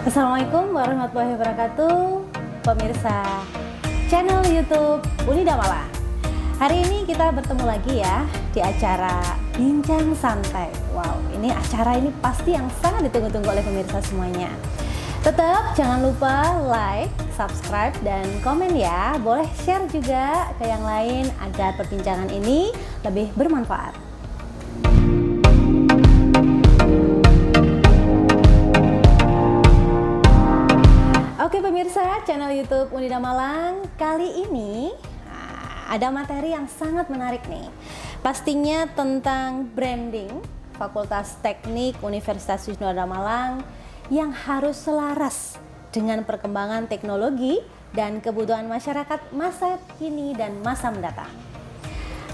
Assalamualaikum warahmatullahi wabarakatuh, pemirsa channel YouTube Unida Malang. Hari ini kita bertemu lagi ya di acara Bincang Santai. Wow, ini acara ini pasti yang sangat ditunggu-tunggu oleh pemirsa semuanya. Tetap jangan lupa like, subscribe, dan komen ya. Boleh share juga ke yang lain agar perbincangan ini lebih bermanfaat. Oke pemirsa channel YouTube Unida Malang, kali ini ada materi yang sangat menarik nih. Pastinya tentang branding Fakultas Teknik Universitas Wisnuwardana Malang yang harus selaras dengan perkembangan teknologi dan kebutuhan masyarakat masa kini dan masa mendatang.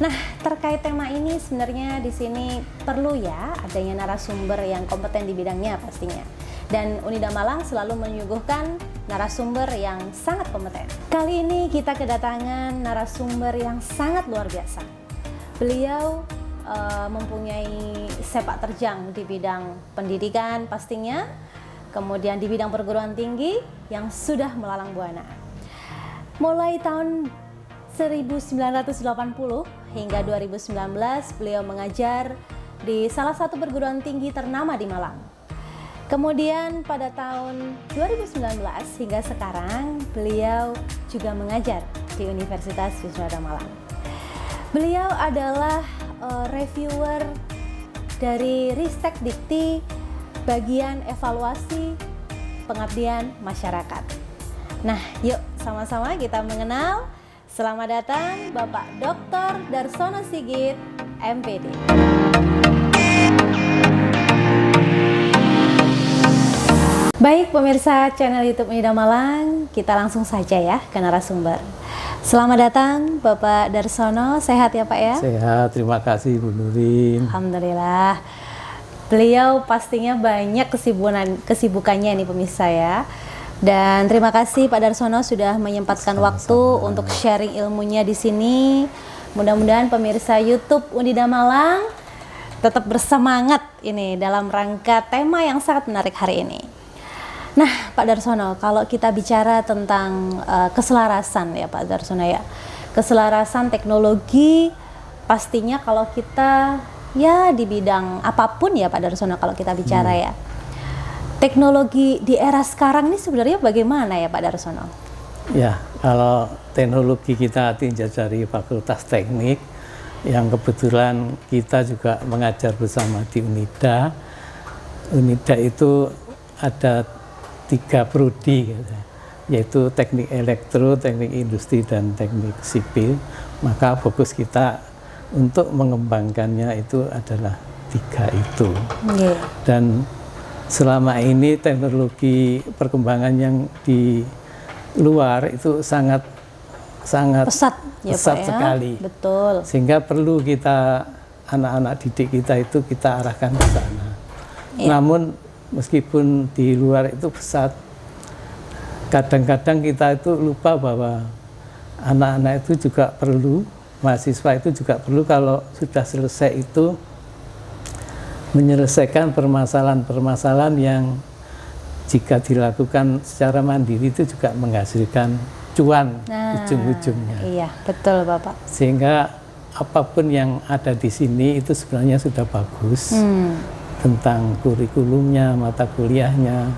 Nah, terkait tema ini sebenarnya di sini perlu ya adanya narasumber yang kompeten di bidangnya pastinya. Dan Unida Malang selalu menyuguhkan narasumber yang sangat kompeten. Kali ini kita kedatangan narasumber yang sangat luar biasa. Beliau mempunyai sepak terjang di bidang pendidikan pastinya, kemudian di bidang perguruan tinggi yang sudah melalang buana. Mulai tahun 1980 hingga 2019 beliau mengajar di salah satu perguruan tinggi ternama di Malang. Kemudian pada tahun 2019 hingga sekarang beliau juga mengajar di Universitas Wisnuwardana Malang. Beliau adalah reviewer dari Ristek Dikti bagian evaluasi pengabdian masyarakat. Nah, yuk sama-sama kita mengenal. Selamat datang Bapak Dr. Darsono Sigit, MPD. Baik pemirsa channel YouTube Unida Malang, kita langsung saja ya ke narasumber. Selamat datang Bapak Darsono, sehat ya Pak ya? Sehat, terima kasih Bu Nurin. Alhamdulillah. Beliau pastinya banyak kesibukannya nih pemirsa ya. Dan terima kasih Pak Darsono sudah menyempatkan waktu untuk sharing ilmunya di sini. Mudah-mudahan pemirsa YouTube Unida Malang tetap bersemangat ini dalam rangka tema yang sangat menarik hari ini. Nah, Pak Darsono, kalau kita bicara tentang keselarasan ya Pak Darsono ya, keselarasan teknologi pastinya kalau kita ya di bidang apapun ya Pak Darsono kalau kita bicara ya, teknologi di era sekarang ini sebenarnya bagaimana ya Pak Darsono? Ya, kalau teknologi kita tinjau dari Fakultas Teknik yang kebetulan kita juga mengajar bersama di Unida. Unida itu ada 3 prodi, yaitu teknik elektro, teknik industri, dan teknik sipil. Maka fokus kita untuk mengembangkannya itu adalah 3 itu. Dan selama ini teknologi perkembangan yang di luar itu sangat pesat ya, Pak, sekali. Ya? Betul. Sehingga perlu kita, anak-anak didik kita itu kita arahkan ke sana. Ya. Namun meskipun di luar itu pesat, kadang-kadang kita itu lupa bahwa anak-anak itu juga perlu, mahasiswa itu juga perlu kalau sudah selesai itu menyelesaikan permasalahan-permasalahan yang jika dilakukan secara mandiri itu juga menghasilkan cuan ujung-ujungnya. Iya, betul Bapak. Sehingga apapun yang ada di sini itu sebenarnya sudah bagus. Tentang kurikulumnya, mata kuliahnya,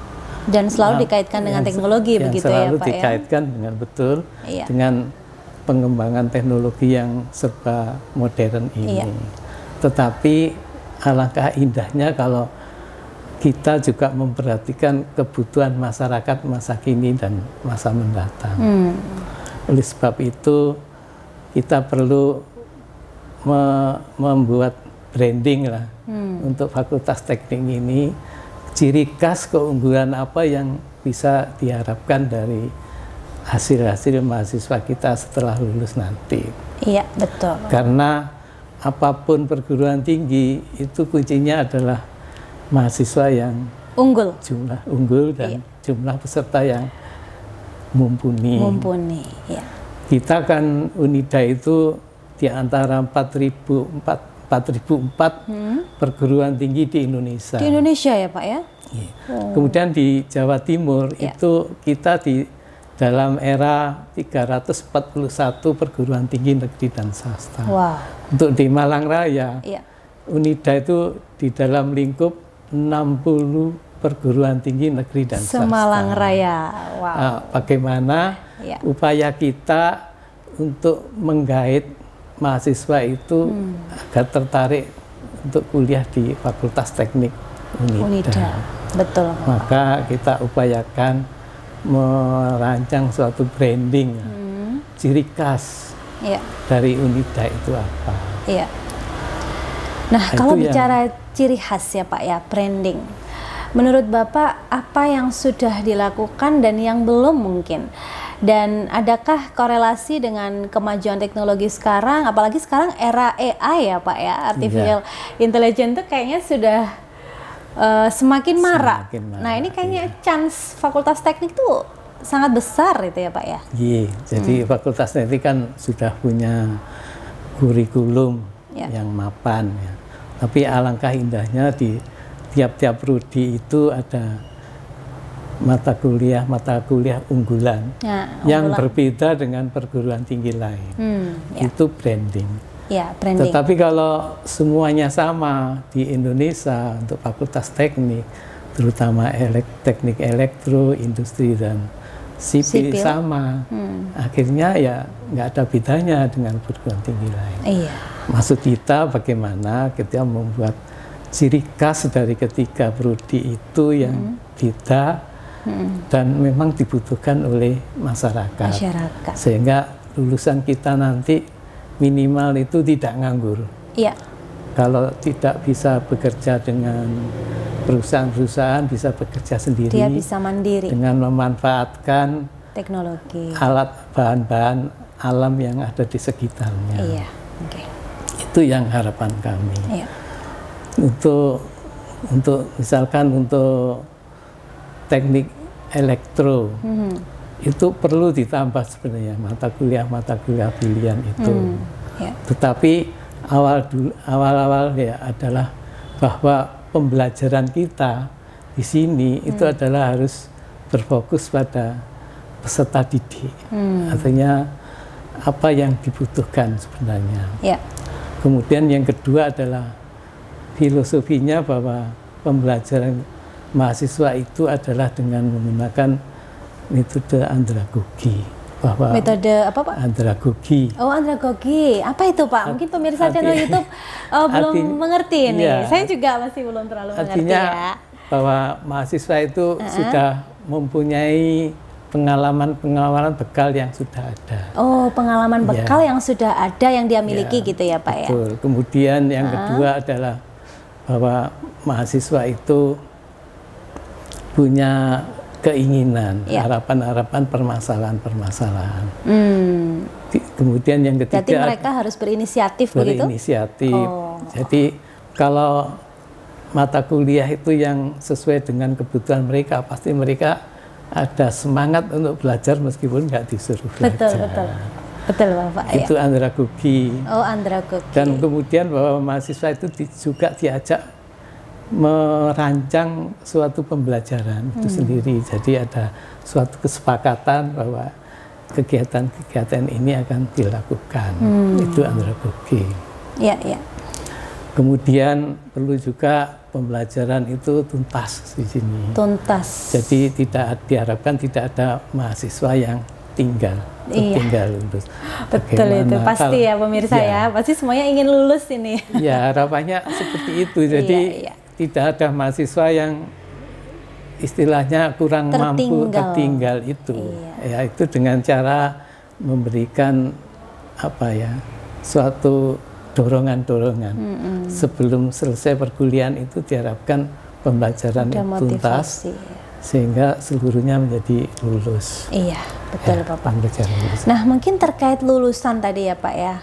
dan selalu dikaitkan dengan teknologi begitu ya Pak ya? Selalu dikaitkan dengan betul dengan pengembangan teknologi yang serba modern ini. Tetapi alangkah indahnya kalau kita juga memperhatikan kebutuhan masyarakat masa kini dan masa mendatang. Oleh sebab itu kita perlu membuat branding lah untuk Fakultas Teknik ini, ciri khas keunggulan apa yang bisa diharapkan dari hasil-hasil mahasiswa kita setelah lulus nanti. Iya, betul. Karena apapun perguruan tinggi itu kuncinya adalah mahasiswa yang jumlah unggul dan jumlah peserta yang mumpuni. Iya. Kita kan Unida itu di antara 4.400 4.004 perguruan tinggi di Indonesia. Di Indonesia ya Pak ya? Iya. Kemudian di Jawa Timur itu kita di dalam era 341 perguruan tinggi negeri dan swasta. Wow. Untuk di Malang Raya, Iya. UNIDA itu di dalam lingkup 60 perguruan tinggi negeri dan swasta. Semalang Raya. Wow. Nah, bagaimana upaya kita untuk menggait mahasiswa itu agar tertarik untuk kuliah di Fakultas Teknik UNIDA. Betul. Maka kita upayakan merancang suatu branding, ciri khas dari UNIDA itu apa. Iya. Nah, kalau bicara ciri khas ya Pak ya, branding. Menurut Bapak apa yang sudah dilakukan dan yang belum mungkin? Dan adakah korelasi dengan kemajuan teknologi sekarang, apalagi sekarang era AI ya Pak ya, artificial intelligence itu kayaknya sudah semakin marak. Nah ini kayaknya chance Fakultas Teknik tuh sangat besar itu ya Pak ya? Iya, jadi Fakultas Teknik kan sudah punya kurikulum yang mapan ya. Tapi alangkah indahnya di tiap-tiap prodi itu ada mata kuliah unggulan yang berbeda dengan perguruan tinggi lain. Itu branding. Branding. Tetapi kalau semuanya sama di Indonesia untuk Fakultas Teknik, terutama teknik elektro, industri dan sipil sama, akhirnya ya nggak ada bedanya dengan perguruan tinggi lain. Maksud kita bagaimana kita membuat ciri khas dari ketiga prodi itu yang beda dan memang dibutuhkan oleh masyarakat. Sehingga lulusan kita nanti minimal itu tidak nganggur. Kalau tidak bisa bekerja dengan perusahaan-perusahaan, bisa bekerja sendiri. Dia bisa mandiri. Dengan memanfaatkan teknologi, alat bahan-bahan alam yang ada di sekitarnya. Itu yang harapan kami. Untuk misalkan untuk teknik elektro, itu perlu ditambah sebenarnya mata kuliah pilihan itu. Tetapi awal-awal ya adalah bahwa pembelajaran kita di sini itu adalah harus berfokus pada peserta didik. Artinya apa yang dibutuhkan sebenarnya. Kemudian yang kedua adalah filosofinya bahwa pembelajaran mahasiswa itu adalah dengan menggunakan metode andragogi. Metode apa Pak? Andragogi. Oh, andragogi. Apa itu Pak? Mungkin pemirsa channel YouTube belum mengerti ini. Saya juga masih belum terlalu mengerti ya. Bahwa mahasiswa itu sudah mempunyai pengalaman bekal yang sudah ada. Oh, pengalaman bekal yang sudah ada yang dia miliki gitu ya Pak ya. Betul. Kemudian yang kedua adalah bahwa mahasiswa itu punya keinginan, harapan-harapan, permasalahan-permasalahan. Kemudian yang ketiga, berarti mereka harus berinisiatif begitu? Berinisiatif. Jadi kalau mata kuliah itu yang sesuai dengan kebutuhan mereka, pasti mereka ada semangat untuk belajar meskipun nggak disuruh belajar. Betul Bapak. Itu andragogi. Oh, andragogi. Dan kemudian bahwa mahasiswa itu juga diajak merancang suatu pembelajaran itu sendiri. Jadi ada suatu kesepakatan bahwa kegiatan-kegiatan ini akan dilakukan. Itu andragogi. Kemudian perlu juga pembelajaran itu tuntas di sini. Tuntas. Jadi diharapkan tidak ada mahasiswa yang tertinggal lulus. Betul itu pasti ya pemirsa ya. Pasti semuanya ingin lulus ini. Ya harapannya seperti itu. Jadi tidak ada mahasiswa yang istilahnya kurang mampu tertinggal itu. Ya itu dengan cara memberikan suatu dorongan-dorongan. Sebelum selesai perkuliahan itu diharapkan pembelajaran tuntas sehingga seluruhnya menjadi lulus. Betul Bapak. Nah mungkin terkait lulusan tadi ya Pak ya,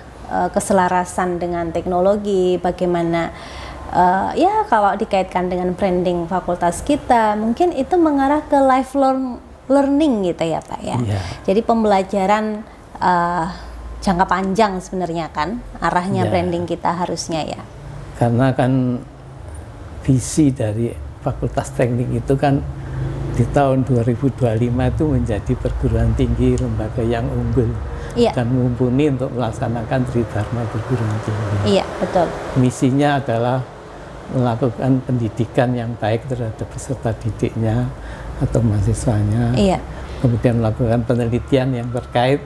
keselarasan dengan teknologi, bagaimana kalau dikaitkan dengan branding fakultas kita, mungkin itu mengarah ke lifelong learning gitu ya Pak ya. Jadi pembelajaran jangka panjang sebenarnya kan arahnya branding kita harusnya ya. Karena kan visi dari Fakultas Teknik itu kan di tahun 2025 itu menjadi perguruan tinggi lembaga yang unggul dan mumpuni untuk melaksanakan Tridharma perguruan tinggi. Iya, betul. Misinya adalah melakukan pendidikan yang baik terhadap peserta didiknya atau mahasiswanya. Iya. Kemudian melakukan penelitian yang terkait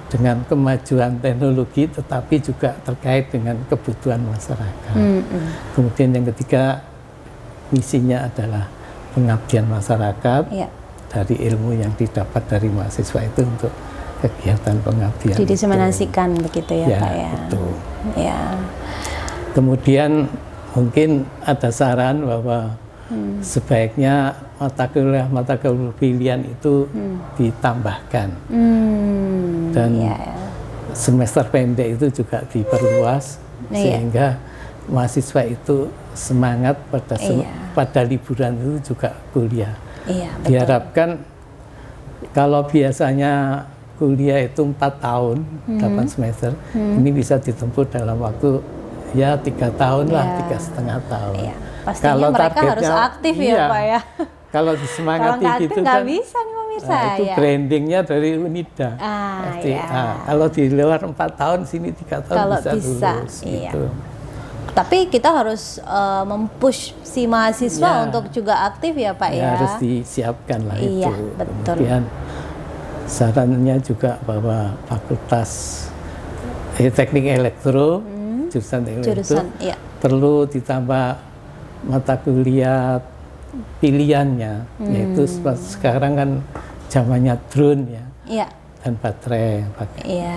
dengan kemajuan teknologi, tetapi juga terkait dengan kebutuhan masyarakat. Kemudian yang ketiga, misinya adalah pengabdian masyarakat dari ilmu yang didapat dari mahasiswa itu untuk kegiatan pengabdian. Didiseminasikan begitu ya, Pak ya. Betul. Ya. Kemudian mungkin ada saran bahwa sebaiknya mata kuliah pilihan itu ditambahkan dan semester pendek itu juga diperluas sehingga mahasiswa itu semangat pada liburan itu juga kuliah. Diharapkan kalau biasanya kuliah itu 4 tahun, 8 semester, ini bisa ditempuh dalam waktu ya 3 tahun lah, 3,5 tahun. Pastinya kalau mereka harus aktif ya Pak ya. Kalau disemangati kalau gitu kan bisa nih pemirsa. Itu brandingnya dari Unida, FTA. Kalau di luar 4 tahun, sini 3 tahun kalau bisa lulus. Gitu. Tapi kita harus mempush si mahasiswa untuk juga aktif ya Pak ya. Harus disiapkan lah itu. Betul. Kemudian sarannya juga bahwa Fakultas Teknik Elektro, jurusan Teknik Elektro, perlu ditambah mata kuliah pilihannya, yaitu sekarang kan zamannya drone ya, dan baterai.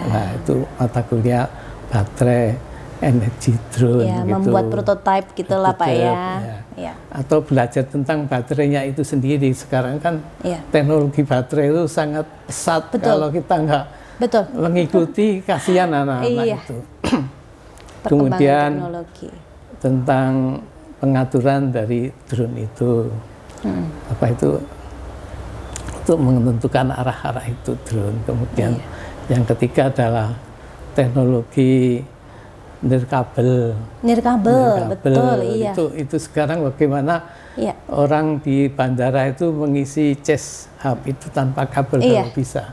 Nah itu mata kuliah baterai, energi drone gitu. Membuat prototipe gitulah Pak ya. Atau belajar tentang baterainya itu sendiri. Sekarang kan teknologi baterai itu sangat pesat. Kalau kita nggak mengikuti, kasihan anak-anak itu. Kemudian tentang pengaturan dari drone itu, apa itu untuk menentukan arah-arah itu drone. Kemudian yang ketiga adalah teknologi nirkabel, betul. Itu sekarang bagaimana orang di bandara itu mengisi cas hub itu tanpa kabel kalau bisa.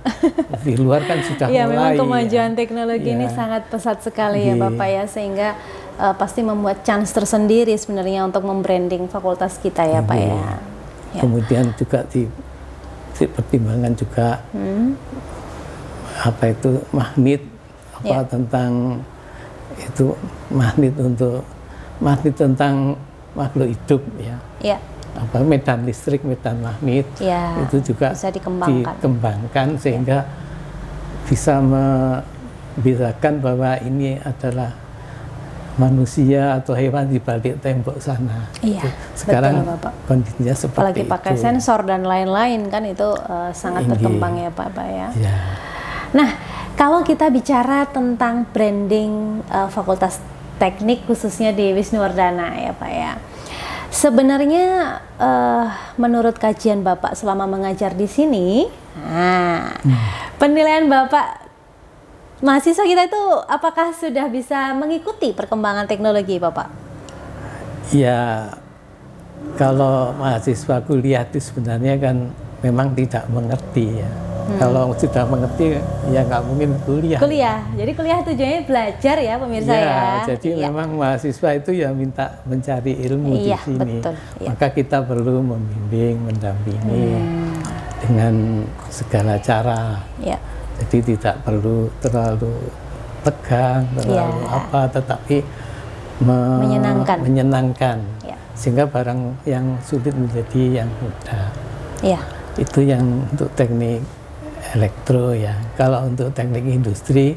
Di luar kan sudah mulai. Memang kemajuan teknologi ini sangat pesat sekali ya Bapak ya, sehingga pasti membuat chance tersendiri sebenarnya untuk membranding fakultas kita ya Pak ya. Kemudian juga dipertimbangkan juga apa itu magnet, tentang itu magnet tentang makhluk hidup ya. Apa medan listrik, medan magnet itu juga bisa dikembangkan sehingga bisa membedakan bahwa ini adalah manusia atau hewan di balik tembok sana. Sekarang betul, kondisinya seperti apalagi pakai sensor dan lain-lain kan itu sangat berkembang ya Pak ya. Nah, kalau kita bicara tentang branding Fakultas Teknik khususnya di Wisnuwardana ya Pak ya. Sebenarnya menurut kajian Bapak selama mengajar di sini, penilaian Bapak mahasiswa kita itu apakah sudah bisa mengikuti perkembangan teknologi Bapak? Ya, kalau mahasiswa kuliah itu sebenarnya kan memang tidak mengerti ya. Kalau sudah mengerti ya nggak mungkin kuliah. Jadi kuliah tujuannya belajar ya pemirsa ya. Jadi memang mahasiswa itu ya minta mencari ilmu di sini. Betul, maka kita perlu membimbing, mendampingi dengan segala cara. Jadi tidak perlu terlalu tegang, terlalu tetapi menyenangkan. Sehingga barang yang sulit menjadi yang mudah. Itu yang untuk teknik elektro ya. Kalau untuk teknik industri,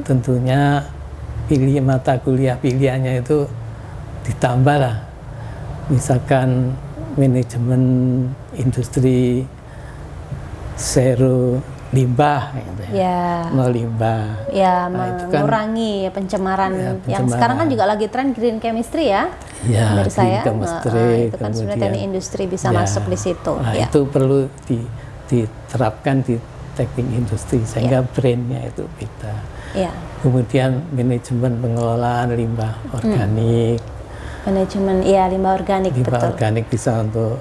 tentunya mata kuliah pilihannya itu ditambah lah. Misalkan manajemen industri zero limbah, gitu ya. No limbah. Mengurangi pencemaran yang sekarang kan juga lagi tren green chemistry ya. Menurut saya, itu kan sebenarnya teknik industri bisa masuk di situ. Itu perlu diterapkan di teknik industri sehingga brandnya itu beda. Iya. Kemudian manajemen pengelolaan limbah organik. Manajemen limbah organik, Limbah betul. organik bisa untuk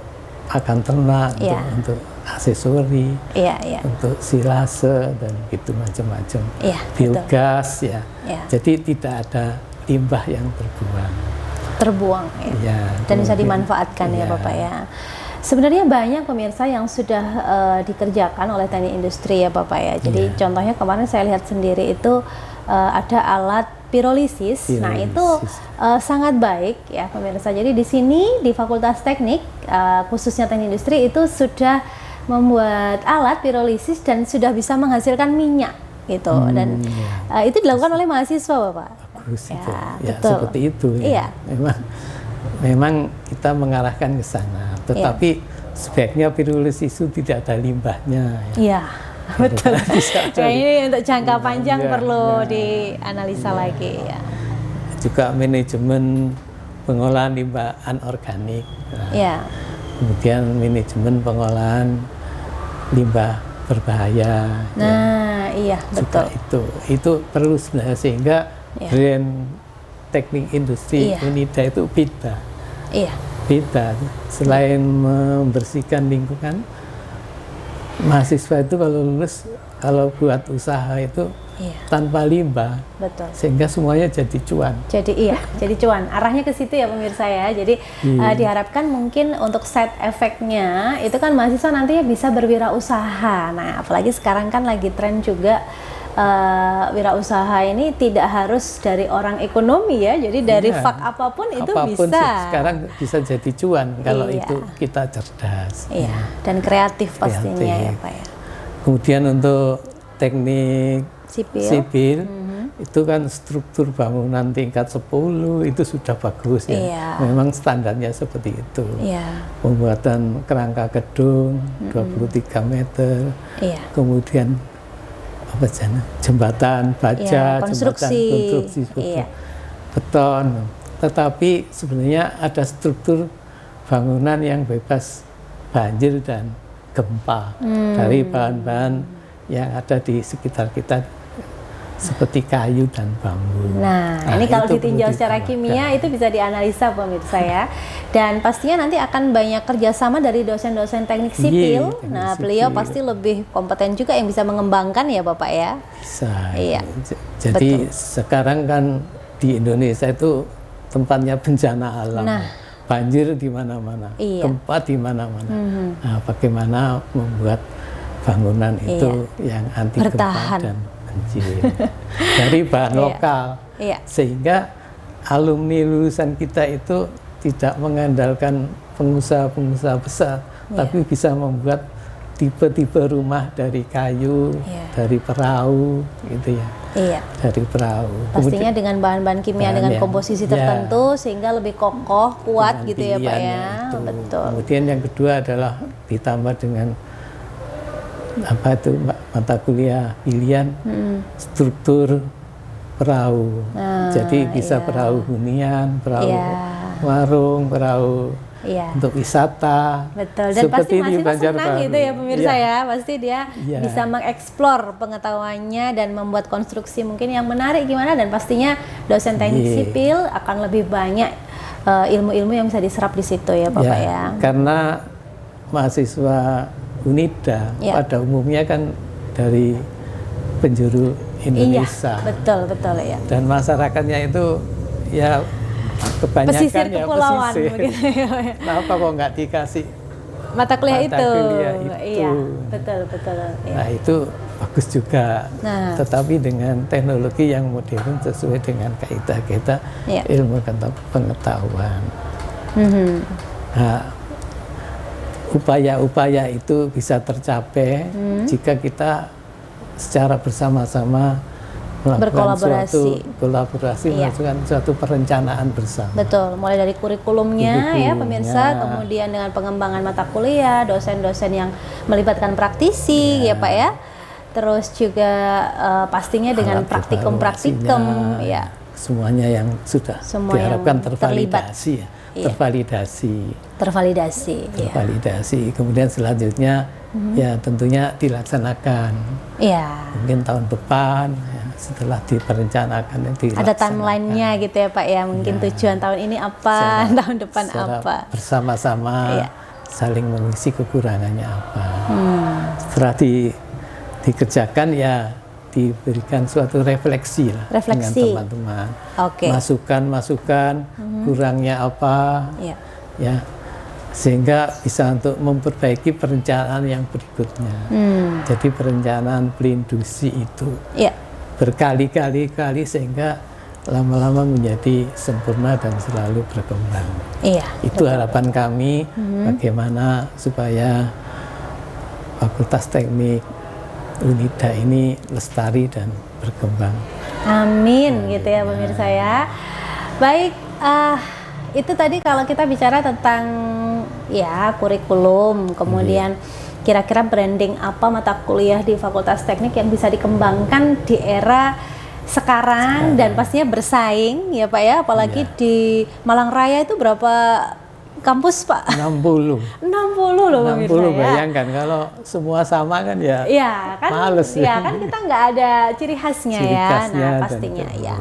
pakan ternak, untuk aksesori, untuk silase dan gitu macam-macam. Biogas ya. Jadi tidak ada limbah yang terbuang ya. Dan bisa dimanfaatkan ya Bapak ya. Sebenarnya banyak pemirsa yang sudah dikerjakan oleh teknik industri ya Bapak ya. Jadi contohnya kemarin saya lihat sendiri itu ada alat pirolisis. Nah itu sangat baik ya pemirsa. Jadi di sini di Fakultas Teknik khususnya teknik industri itu sudah membuat alat pirolisis dan sudah bisa menghasilkan minyak gitu. Dan itu dilakukan oleh mahasiswa Bapak. Bagus itu. Ya, seperti itu ya. Memang kita mengarahkan ke sana. Tetapi sebaiknya pirolisis itu tidak ada limbahnya. Iya, betul. Ini untuk jangka panjang perlu dianalisa lagi ya. Juga manajemen pengolahan limbah anorganik. Kemudian manajemen pengolahan limbah berbahaya. Nah, iya betul. Itu perlu sebenarnya sehingga brand teknik industri Unida itu beda. Beda. Selain membersihkan lingkungan, mahasiswa itu kalau lulus, kalau buat usaha itu tanpa limbah, sehingga semuanya jadi cuan. Jadi cuan. Arahnya ke situ ya pemirsa ya. Jadi diharapkan mungkin untuk side efeknya itu kan mahasiswa nantinya bisa berwirausaha. Nah, apalagi sekarang kan lagi tren juga wirausaha ini tidak harus dari orang ekonomi ya. Jadi dari fak apapun itu bisa. Sekarang bisa jadi cuan kalau itu kita cerdas. Dan kreatif pastinya ya Pak ya. Kemudian untuk teknik sipil itu kan struktur bangunan tingkat 10 itu sudah bagus ya. Memang standarnya seperti itu. Pembuatan kerangka gedung 23 meter. Kemudian jembatan baja, konstruksi beton. Tetapi sebenarnya ada struktur bangunan yang bebas banjir dan gempa dari bahan-bahan yang ada di sekitar kita seperti kayu dan bambu. Nah ini kalau ditinjau secara kimia itu bisa dianalisa pemirsa ya. Dan pastinya nanti akan banyak kerjasama dari dosen-dosen teknik sipil. Beliau pasti lebih kompeten juga yang bisa mengembangkan ya Bapak ya. Bisa. Jadi sekarang kan di Indonesia itu tempatnya bencana alam. Banjir di mana-mana, gempa di mana-mana. Nah, bagaimana membuat bangunan itu yang anti gempa dan banjir dari bahan lokal, sehingga alumni lulusan kita itu tidak mengandalkan pengusaha-pengusaha besar, tapi bisa membuat tipe-tipe rumah dari kayu, dari perahu, gitu ya. Dari perahu. Pastinya dengan bahan-bahan kimia dengan komposisi tertentu sehingga lebih kokoh, kuat gitu ya Pak ya. Betul. Kemudian yang kedua adalah ditambah dengan mata kuliah pilihan struktur perahu. Jadi bisa perahu hunian, perahu warung, perahu untuk wisata. Betul. Dan pasti mahasiswa senang gitu ya pemirsa ya. Pasti dia bisa mengeksplor pengetahuannya dan membuat konstruksi mungkin yang menarik gimana, dan pastinya dosen teknik sipil akan lebih banyak ilmu-ilmu yang bisa diserap di situ ya Bapak ya. Karena mahasiswa Unida pada umumnya kan dari penjuru Indonesia. Betul ya. Dan masyarakatnya itu ya kebanyakan pesisir kepulauan pesisir. Kenapa kok nggak dikasih mata kuliah itu? Iya, betul. Nah itu bagus juga. Tetapi dengan teknologi yang modern sesuai dengan kaidah-kaidah ilmu pengetahuan. Nah, upaya-upaya itu bisa tercapai jika kita secara bersama-sama melakukan suatu kolaborasi, melakukan suatu perencanaan bersama. Betul, mulai dari kurikulumnya ya pemirsa, kemudian dengan pengembangan mata kuliah, dosen-dosen yang melibatkan praktisi ya Pak ya. Terus juga pastinya dengan praktikum-praktikum ya. Semuanya yang sudah diharapkan tervalidasi ya. Tervalidasi. Kemudian selanjutnya ya tentunya dilaksanakan. Mungkin tahun depan setelah diperencanakan ada timelinenya gitu ya Pak ya, mungkin tujuan tahun ini apa, tahun depan apa, bersama-sama saling mengisi kekurangannya apa. Setelah dikerjakan ya diberikan suatu refleksi lah dengan teman-teman, masukan-masukan kurangnya apa, ya sehingga bisa untuk memperbaiki perencanaan yang berikutnya. Jadi perencanaan perinduksi itu berkali-kali sehingga lama-lama menjadi sempurna dan selalu berkembang. Itu harapan kami, bagaimana supaya Fakultas Teknik Unida ini lestari dan berkembang. Amin, gitu ya pemirsa ya. Baik, itu tadi kalau kita bicara tentang ya kurikulum, kemudian kira-kira branding apa mata kuliah di Fakultas Teknik yang bisa dikembangkan di era sekarang dan pastinya bersaing ya Pak ya, apalagi di Malang Raya itu berapa kampus Pak? 60 loh pemirsa ya. Bayangkan kalau semua sama kan ya, kan, males ya kan kita nggak ada ciri khasnya nah pastinya ya.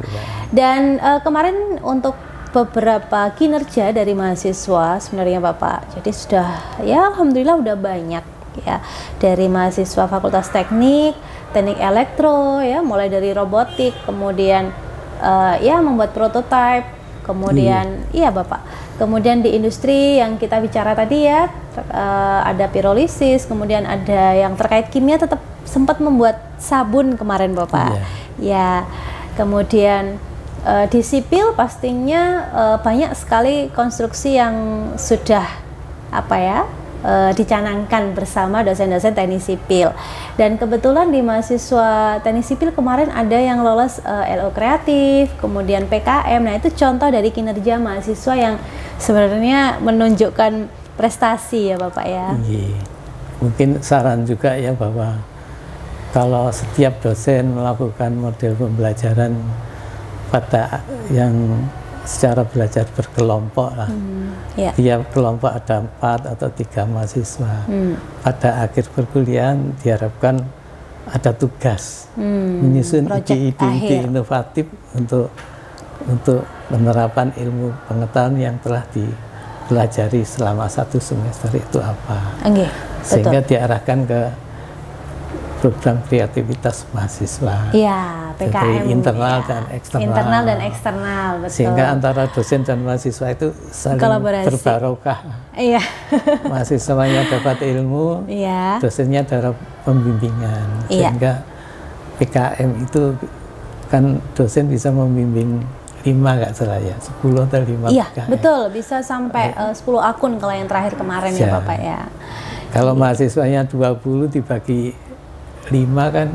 Dan kemarin untuk beberapa kinerja dari mahasiswa sebenarnya Bapak, jadi sudah ya alhamdulillah udah banyak ya dari mahasiswa Fakultas Teknik Elektro ya, mulai dari robotik, kemudian ya membuat prototipe, kemudian iya Bapak, kemudian di industri yang kita bicara tadi ya, ada pirolisis, kemudian ada yang terkait kimia, tetap sempat membuat sabun kemarin Bapak. Ya, kemudian di sipil pastinya banyak sekali konstruksi yang sudah apa ya dicanangkan bersama dosen-dosen teknik sipil. Dan kebetulan di mahasiswa teknik sipil kemarin ada yang lolos LO kreatif, kemudian PKM. Nah, itu contoh dari kinerja mahasiswa yang sebenarnya menunjukkan prestasi ya Bapak ya. Mungkin saran juga ya bahwa kalau setiap dosen melakukan model pembelajaran pada yang secara belajar berkelompok lah, tiap kelompok ada 4 atau 3 mahasiswa. Pada akhir perkuliahan diharapkan ada tugas menyusun ide-ide inovatif untuk penerapan ilmu pengetahuan yang telah dipelajari selama 1 semester itu apa. Sehingga diarahkan ke program kreativitas mahasiswa. PKM. Jadi internal dan eksternal. Betul. Sehingga antara dosen dan mahasiswa itu saling berbarokah. Mahasiswanya dapat ilmu, dosennya dapat pembimbingan. Sehingga PKM itu kan dosen bisa membimbing 5 nggak salah ya, 10 atau 5 PKM. Betul, bisa sampai 10 akun kalau yang terakhir kemarin ya Bapak ya. Kalau mahasiswanya 20 dibagi 5 kan,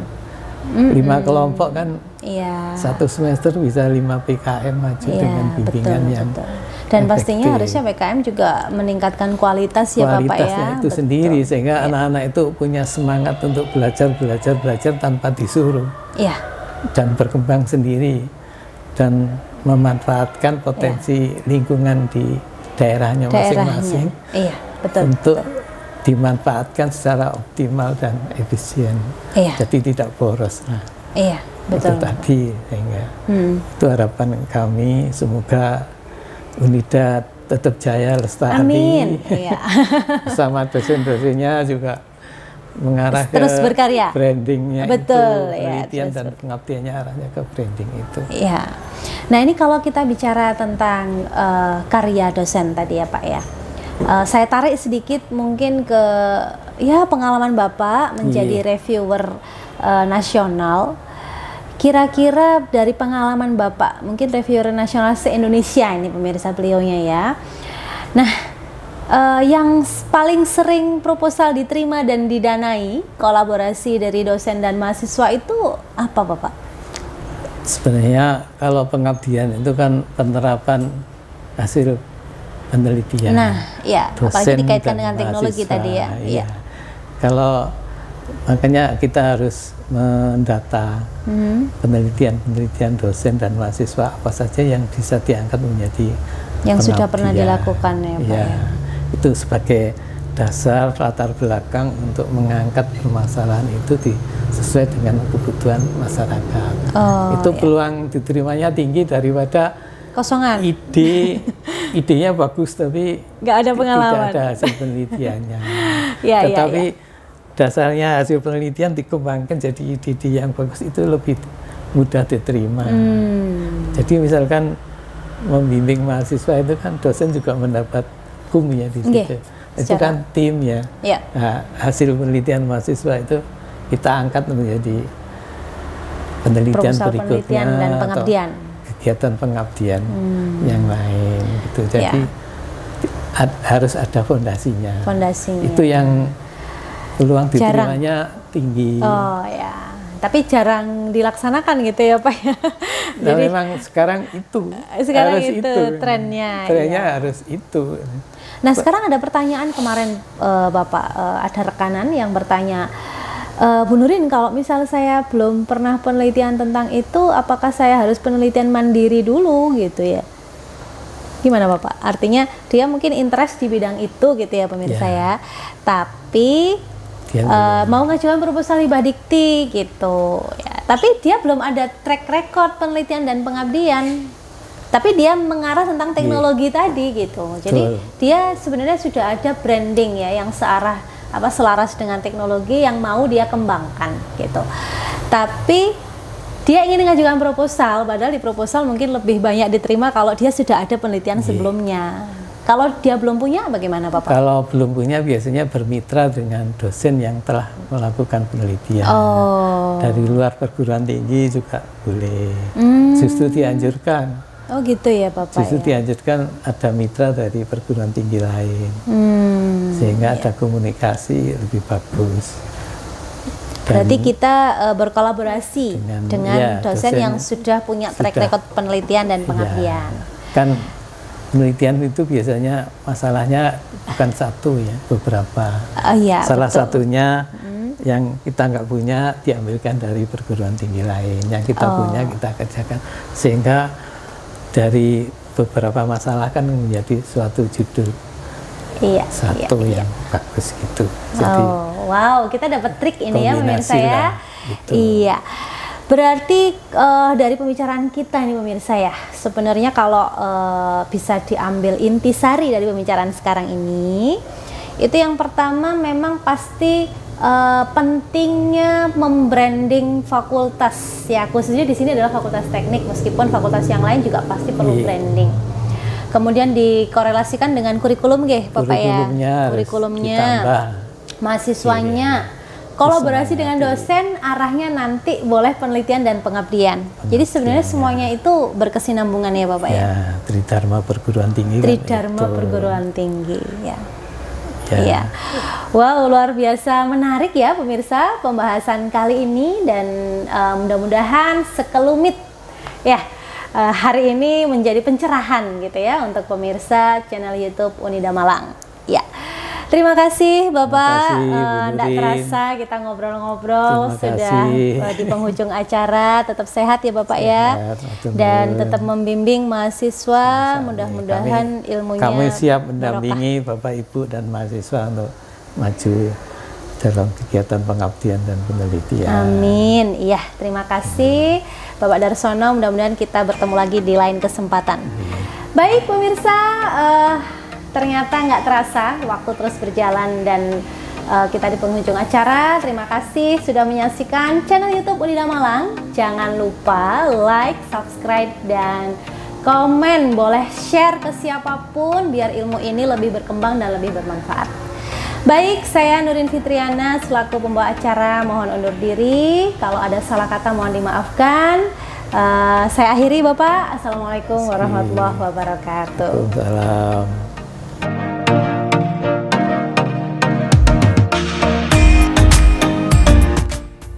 5 kelompok kan, 1 semester bisa 5 PKM maju dengan bimbingan yang dan pastinya harusnya PKM juga meningkatkan kualitas ya Bapak ya. Kualitasnya itu sendiri sehingga anak-anak itu punya semangat untuk belajar tanpa disuruh. Dan berkembang sendiri dan memanfaatkan potensi lingkungan di daerahnya masing-masing untuk dimanfaatkan secara optimal dan efisien. Jadi tidak boros. Betul. Itu tadi sehingga itu harapan kami, semoga Unida tetap jaya lestari. Amin. Bersama dosen-dosennya juga mengarah terus ke berkarya. Brandingnya Betul, itu, penelitian dan pengabdiannya arahnya ke branding itu. Nah ini kalau kita bicara tentang karya dosen tadi ya Pak ya. Saya tarik sedikit mungkin ke pengalaman Bapak menjadi reviewer nasional. Kira-kira dari pengalaman Bapak, mungkin reviewer nasional se-Indonesia ini pemirsa beliaunya ya. Nah, yang paling sering proposal diterima dan didanai kolaborasi dari dosen dan mahasiswa itu apa Bapak? Sebenarnya kalau pengabdian itu kan penerapan hasil penelitian. Apalagi dikaitkan dengan teknologi tadi ya. Kalau makanya kita harus mendata penelitian dosen dan mahasiswa apa saja yang bisa diangkat menjadi yang sudah pernah dilakukan ya Pak ya. Itu sebagai dasar latar belakang untuk mengangkat permasalahan itu sesuai dengan kebutuhan masyarakat. Itu peluang diterimanya tinggi daripada kosongan. Idenya bagus tapi nggak ada pengalaman, tidak ada hasil penelitiannya. Ya, Tetapi ya. dasarnya hasil penelitian dikembangkan jadi ide yang bagus itu lebih mudah diterima. Jadi misalkan membimbing mahasiswa itu kan dosen juga mendapat ya di situ. Itu kan tim ya. Nah, hasil penelitian mahasiswa itu kita angkat menjadi penelitian berikutnya dan pengabdian. Kegiatan pengabdian yang lain gitu. Jadi harus ada fondasinya. Itu yang peluang diterimanya tinggi. Oh ya. Tapi jarang dilaksanakan gitu ya Pak ya. Nah, jadi memang sekarang itu harus itu trennya. Trennya harus itu. Nah sekarang ada pertanyaan kemarin Bapak, ada rekanan yang bertanya, Bu Nurin, kalau misal saya belum pernah penelitian tentang itu, apakah saya harus penelitian mandiri dulu gitu ya? Gimana Bapak? Artinya dia mungkin interest di bidang itu gitu ya pemirsa ya. Tapi mau ngajukan proposal hibah dikti gitu ya. Tapi dia belum ada track record penelitian dan pengabdian. Tapi dia mengarah tentang teknologi tadi gitu. Jadi dia sebenarnya sudah ada branding ya yang selaras dengan teknologi yang mau dia kembangkan gitu. Tapi dia ingin mengajukan proposal, padahal di proposal mungkin lebih banyak diterima kalau dia sudah ada penelitian sebelumnya. Kalau dia belum punya bagaimana Bapak? Kalau belum punya biasanya bermitra dengan dosen yang telah melakukan penelitian. Dari luar perguruan tinggi juga boleh. Justru dianjurkan. Oh gitu ya Bapak. Justru dianjurkan ada mitra dari perguruan tinggi lain. Sehingga ada komunikasi lebih bagus. Berarti kita berkolaborasi dengan dosen yang sudah punya track record penelitian dan pengabdian. Kan penelitian itu biasanya masalahnya bukan satu ya, beberapa. Salah satunya yang kita nggak punya diambilkan dari perguruan tinggi lain, yang kita punya kita kerjakan, sehingga dari beberapa masalah kan menjadi suatu judul yang bagus gitu. Jadi, wow, kita dapat trik ini ya pemirsa ya. Gitu. Iya. Berarti dari pembicaraan kita nih pemirsa ya, sebenarnya kalau bisa diambil intisari dari pembicaraan sekarang ini, itu yang pertama memang pasti pentingnya membranding fakultas ya, khususnya di sini adalah fakultas teknik, meskipun fakultas yang lain juga pasti perlu branding. Kemudian dikorelasikan dengan kurikulum Bapak ya, kurikulumnya, mahasiswanya, kolaborasi dengan dosen, arahnya nanti boleh penelitian dan pengabdian. Jadi sebenarnya semuanya itu berkesinambungan ya Bapak ya. Tridharma perguruan tinggi. Tridharma perguruan tinggi ya. Iya. Wow, luar biasa menarik ya pemirsa pembahasan kali ini, dan mudah-mudahan sekelumit ya hari ini menjadi pencerahan gitu ya untuk pemirsa channel YouTube Unida Malang. Ya. Terima kasih Bapak, tidak terasa kita ngobrol-ngobrol sudah di penghujung acara. Tetap sehat ya Bapak ya, dan tetap membimbing mahasiswa, mudah-mudahan ilmunya kami siap mendampingi Bapak Ibu dan mahasiswa untuk maju dalam kegiatan pengabdian dan penelitian. Amin. Iya, terima kasih Bapak Darsono, mudah-mudahan kita bertemu lagi di lain kesempatan. Baik pemirsa, ternyata nggak terasa waktu terus berjalan dan kita di penghujung acara. Terima kasih sudah menyaksikan channel YouTube Unida Malang. Jangan lupa like, subscribe, dan komen. Boleh share ke siapapun biar ilmu ini lebih berkembang dan lebih bermanfaat. Baik, saya Nurin Fitriana selaku pembawa acara mohon undur diri. Kalau ada salah kata mohon dimaafkan. Saya akhiri Bapak. Assalamualaikum warahmatullahi wabarakatuh. Waalaikumsalam.